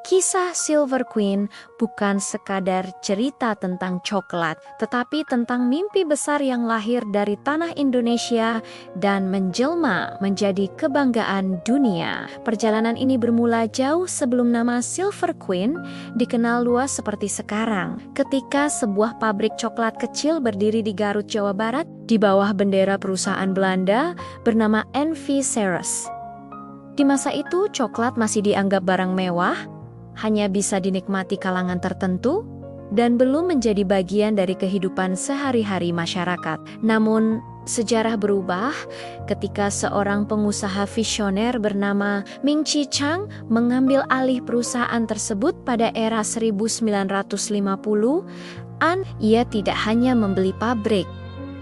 Kisah Silver Queen bukan sekadar cerita tentang coklat, tetapi tentang mimpi besar yang lahir dari tanah Indonesia dan menjelma menjadi kebanggaan dunia. Perjalanan ini bermula jauh sebelum nama Silver Queen dikenal luas seperti sekarang, ketika sebuah pabrik coklat kecil berdiri di Garut, Jawa Barat, di bawah bendera perusahaan Belanda bernama NV Ceres. Di masa itu, coklat masih dianggap barang mewah, hanya bisa dinikmati kalangan tertentu, dan belum menjadi bagian dari kehidupan sehari-hari masyarakat. Namun, sejarah berubah ketika seorang pengusaha visioner bernama Ming Chi Chang mengambil alih perusahaan tersebut pada era 1950-an. Ia tidak hanya membeli pabrik,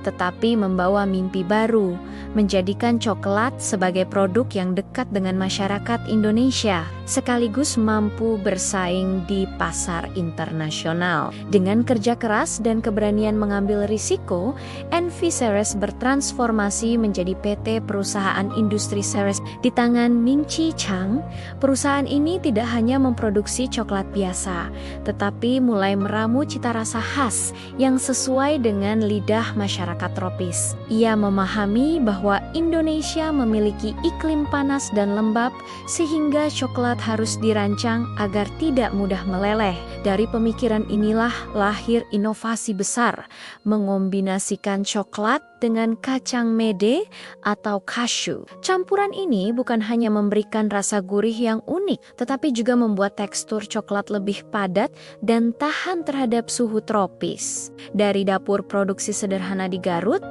tetapi membawa mimpi baru, menjadikan coklat sebagai produk yang dekat dengan masyarakat Indonesia, sekaligus mampu bersaing di pasar internasional. Dengan kerja keras dan keberanian mengambil risiko, NV Ceres bertransformasi menjadi PT Perusahaan Industri Ceres. Di tangan Ming Chi Chang, perusahaan ini tidak hanya memproduksi coklat biasa, tetapi mulai meramu cita rasa khas yang sesuai dengan lidah masyarakat tropis. Ia memahami bahwa Indonesia memiliki iklim panas dan lembab, sehingga coklat harus dirancang agar tidak mudah meleleh. Dari pemikiran inilah lahir inovasi besar, mengombinasikan coklat dengan kacang mede atau cashew. Campuran ini bukan hanya memberikan rasa gurih yang unik, tetapi juga membuat tekstur coklat lebih padat dan tahan terhadap suhu tropis. Dari dapur produksi sederhana di Garut,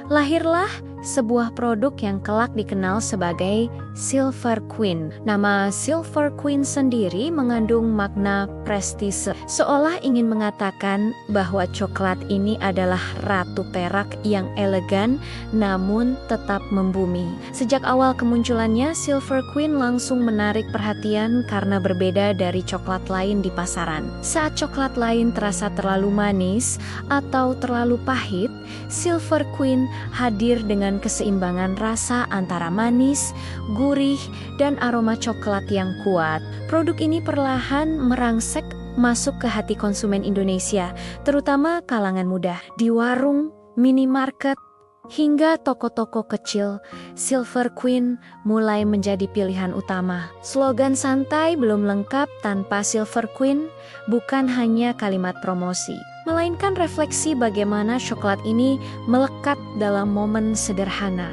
lahirlah sebuah produk yang kelak dikenal sebagai Silver Queen. Nama Silver Queen sendiri mengandung makna prestise, seolah ingin mengatakan bahwa coklat ini adalah ratu perak yang elegan namun tetap membumi. Sejak awal kemunculannya, Silver Queen langsung menarik perhatian karena berbeda dari coklat lain di pasaran. Saat coklat lain terasa terlalu manis atau terlalu pahit, Silver Queen hadir dengan keseimbangan rasa antara manis, gurih, dan aroma coklat yang kuat. Produk ini perlahan merangsek masuk ke hati konsumen Indonesia, terutama kalangan muda. Di warung, minimarket, hingga toko-toko kecil, Silver Queen mulai menjadi pilihan utama. Slogan santai belum lengkap tanpa Silver Queen bukan hanya kalimat promosi, melainkan refleksi bagaimana coklat ini melekat dalam momen sederhana.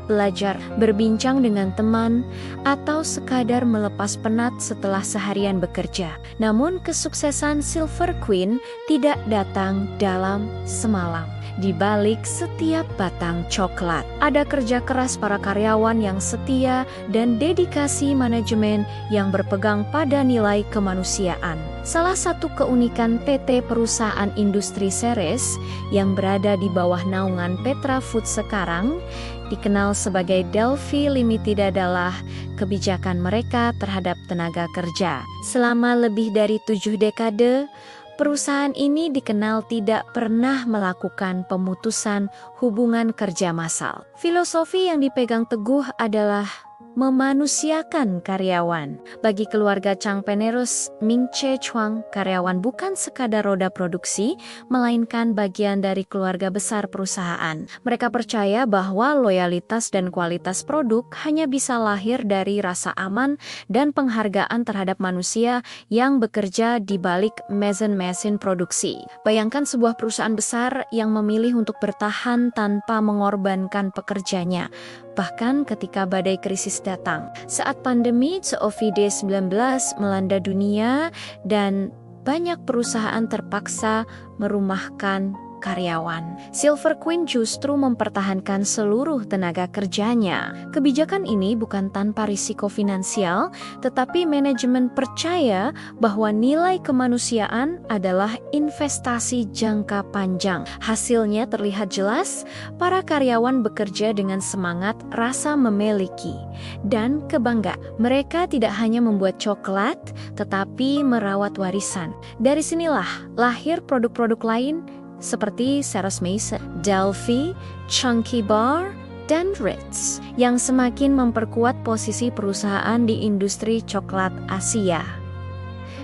Belajar, berbincang dengan teman, atau sekadar melepas penat setelah seharian bekerja. Namun kesuksesan Silver Queen tidak datang dalam semalam. Di balik setiap batang coklat, ada kerja keras para karyawan yang setia dan dedikasi manajemen yang berpegang pada nilai kemanusiaan. Salah satu keunikan PT Perusahaan Industri Ceres yang berada di bawah naungan Petra Food sekarang, dikenal sebagai Delphi Limited, adalah kebijakan mereka terhadap tenaga kerja. Selama lebih dari 7 dekade, perusahaan ini dikenal tidak pernah melakukan pemutusan hubungan kerja massal. Filosofi yang dipegang teguh adalah memanusiakan karyawan. Bagi keluarga Chang penerus Ming Che Chuang, karyawan bukan sekadar roda produksi, melainkan bagian dari keluarga besar perusahaan. Mereka percaya bahwa loyalitas dan kualitas produk hanya bisa lahir dari rasa aman dan penghargaan terhadap manusia yang bekerja di balik mesin produksi. Bayangkan sebuah perusahaan besar yang memilih untuk bertahan tanpa mengorbankan pekerjanya, bahkan ketika badai krisis datang. Saat pandemi COVID-19 melanda dunia dan banyak perusahaan terpaksa merumahkan karyawan, Silver Queen justru mempertahankan seluruh tenaga kerjanya. Kebijakan ini bukan tanpa risiko finansial, tetapi manajemen percaya bahwa nilai kemanusiaan adalah investasi jangka panjang. Hasilnya terlihat jelas, para karyawan bekerja dengan semangat, rasa memiliki, dan kebanggaan. Mereka tidak hanya membuat coklat, tetapi merawat warisan. Dari sinilah lahir produk-produk lain seperti Ceres Mason, Delphi, Chunky Bar, dan Ritz, yang semakin memperkuat posisi perusahaan di industri coklat Asia.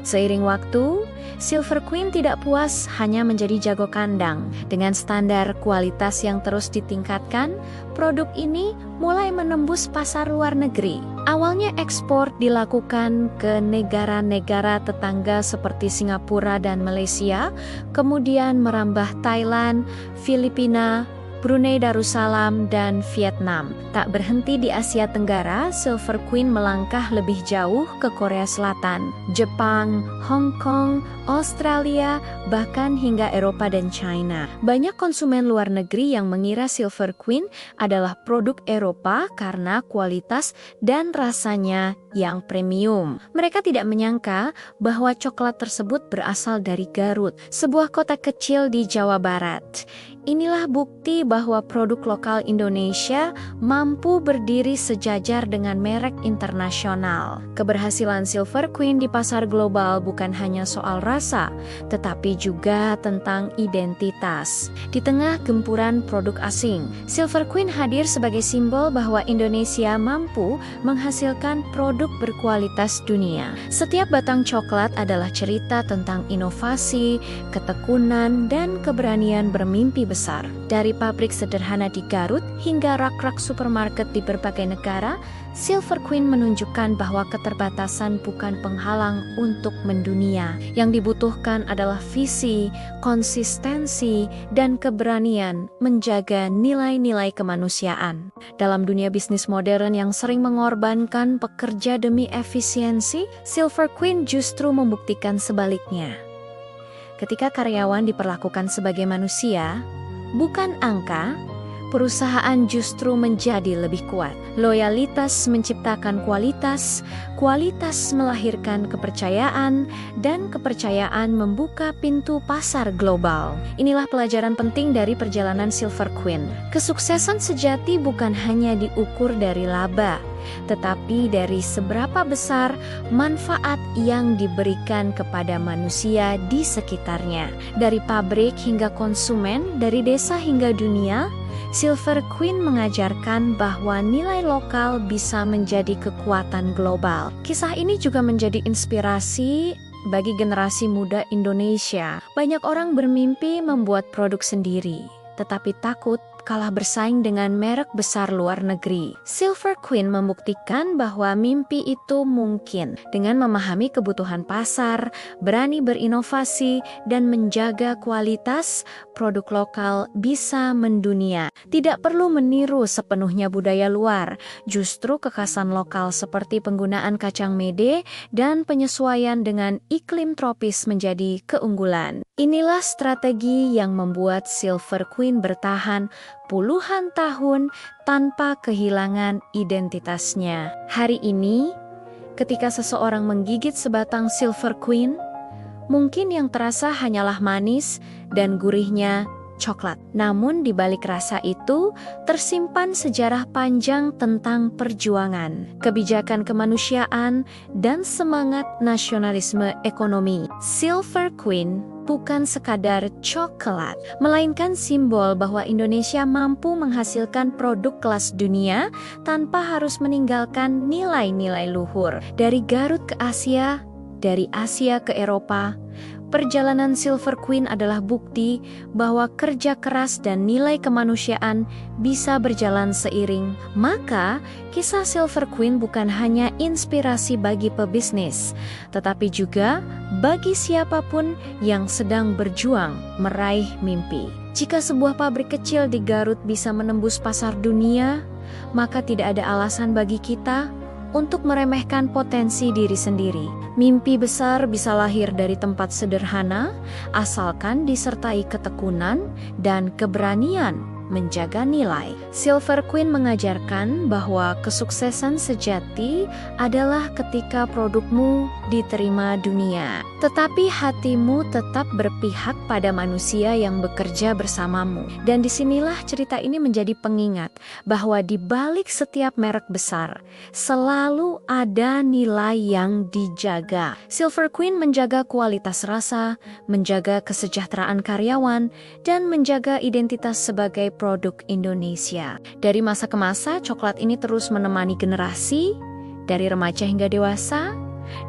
Seiring waktu, Silver Queen tidak puas hanya menjadi jago kandang. Dengan standar kualitas yang terus ditingkatkan, produk ini mulai menembus pasar luar negeri. Awalnya ekspor dilakukan ke negara-negara tetangga seperti Singapura dan Malaysia, kemudian merambah Thailand, Filipina, Brunei Darussalam, dan Vietnam. Tak berhenti di Asia Tenggara, Silver Queen melangkah lebih jauh ke Korea Selatan, Jepang, Hong Kong, Australia, bahkan hingga Eropa dan China. Banyak konsumen luar negeri yang mengira Silver Queen adalah produk Eropa karena kualitas dan rasanya yang premium. Mereka tidak menyangka bahwa coklat tersebut berasal dari Garut, sebuah kota kecil di Jawa Barat. Inilah bukti bahwa produk lokal Indonesia mampu berdiri sejajar dengan merek internasional. Keberhasilan Silver Queen di pasar global bukan hanya soal rasa, tetapi juga tentang identitas. Di tengah gempuran produk asing, Silver Queen hadir sebagai simbol bahwa Indonesia mampu menghasilkan produk berkualitas dunia. Setiap batang coklat adalah cerita tentang inovasi, ketekunan, dan keberanian bermimpi besar. Dari pabrik sederhana di Garut hingga rak-rak supermarket di berbagai negara, Silver Queen menunjukkan bahwa keterbatasan bukan penghalang untuk mendunia. Yang dibutuhkan adalah visi, konsistensi, dan keberanian menjaga nilai-nilai kemanusiaan. Dalam dunia bisnis modern yang sering mengorbankan pekerja demi efisiensi, Silver Queen justru membuktikan sebaliknya. Ketika karyawan diperlakukan sebagai manusia, bukan angka, perusahaan justru menjadi lebih kuat. Loyalitas menciptakan kualitas, kualitas melahirkan kepercayaan, dan kepercayaan membuka pintu pasar global. Inilah pelajaran penting dari perjalanan Silver Queen. Kesuksesan sejati bukan hanya diukur dari laba, tetapi dari seberapa besar manfaat yang diberikan kepada manusia di sekitarnya. Dari pabrik hingga konsumen, dari desa hingga dunia, Silver Queen mengajarkan bahwa nilai lokal bisa menjadi kekuatan global. Kisah ini juga menjadi inspirasi bagi generasi muda Indonesia. Banyak orang bermimpi membuat produk sendiri, tetapi takut kalah bersaing dengan merek besar luar negeri. Silver Queen membuktikan bahwa mimpi itu mungkin dengan memahami kebutuhan pasar, berani berinovasi, dan menjaga kualitas. Produk lokal bisa mendunia. Tidak perlu meniru sepenuhnya budaya luar. Justru kekhasan lokal seperti penggunaan kacang mede dan penyesuaian dengan iklim tropis menjadi keunggulan. Inilah strategi yang membuat Silver Queen bertahan puluhan tahun tanpa kehilangan identitasnya. Hari ini, ketika seseorang menggigit sebatang Silver Queen, mungkin yang terasa hanyalah manis dan gurihnya coklat. Namun di balik rasa itu tersimpan sejarah panjang tentang perjuangan, kebijakan kemanusiaan, dan semangat nasionalisme ekonomi. Silver Queen bukan sekadar coklat, melainkan simbol bahwa Indonesia mampu menghasilkan produk kelas dunia tanpa harus meninggalkan nilai-nilai luhur. Dari Garut ke Asia, dari Asia ke Eropa, perjalanan Silver Queen adalah bukti bahwa kerja keras dan nilai kemanusiaan bisa berjalan seiring. Maka, kisah Silver Queen bukan hanya inspirasi bagi pebisnis, tetapi juga bagi siapapun yang sedang berjuang meraih mimpi. Jika sebuah pabrik kecil di Garut bisa menembus pasar dunia, maka tidak ada alasan bagi kita untuk meremehkan potensi diri sendiri. Mimpi besar bisa lahir dari tempat sederhana, asalkan disertai ketekunan dan keberanian menjaga nilai. Silver Queen mengajarkan bahwa kesuksesan sejati adalah ketika produkmu diterima dunia, tetapi hatimu tetap berpihak pada manusia yang bekerja bersamamu. Dan disinilah cerita ini menjadi pengingat bahwa di balik setiap merek besar selalu ada nilai yang dijaga. Silver Queen menjaga kualitas rasa, menjaga kesejahteraan karyawan, dan menjaga identitas sebagai produk Indonesia. Dari masa ke masa, coklat ini terus menemani generasi, dari remaja hingga dewasa,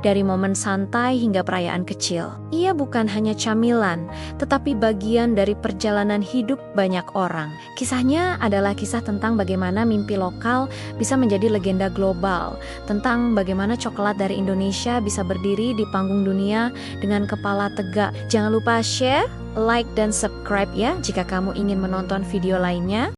dari momen santai hingga perayaan kecil. Ia bukan hanya camilan, tetapi bagian dari perjalanan hidup banyak orang. Kisahnya adalah kisah tentang bagaimana mimpi lokal bisa menjadi legenda global, tentang bagaimana coklat dari Indonesia bisa berdiri di panggung dunia dengan kepala tegak. Jangan lupa share, like, dan subscribe ya jika kamu ingin menonton video lainnya.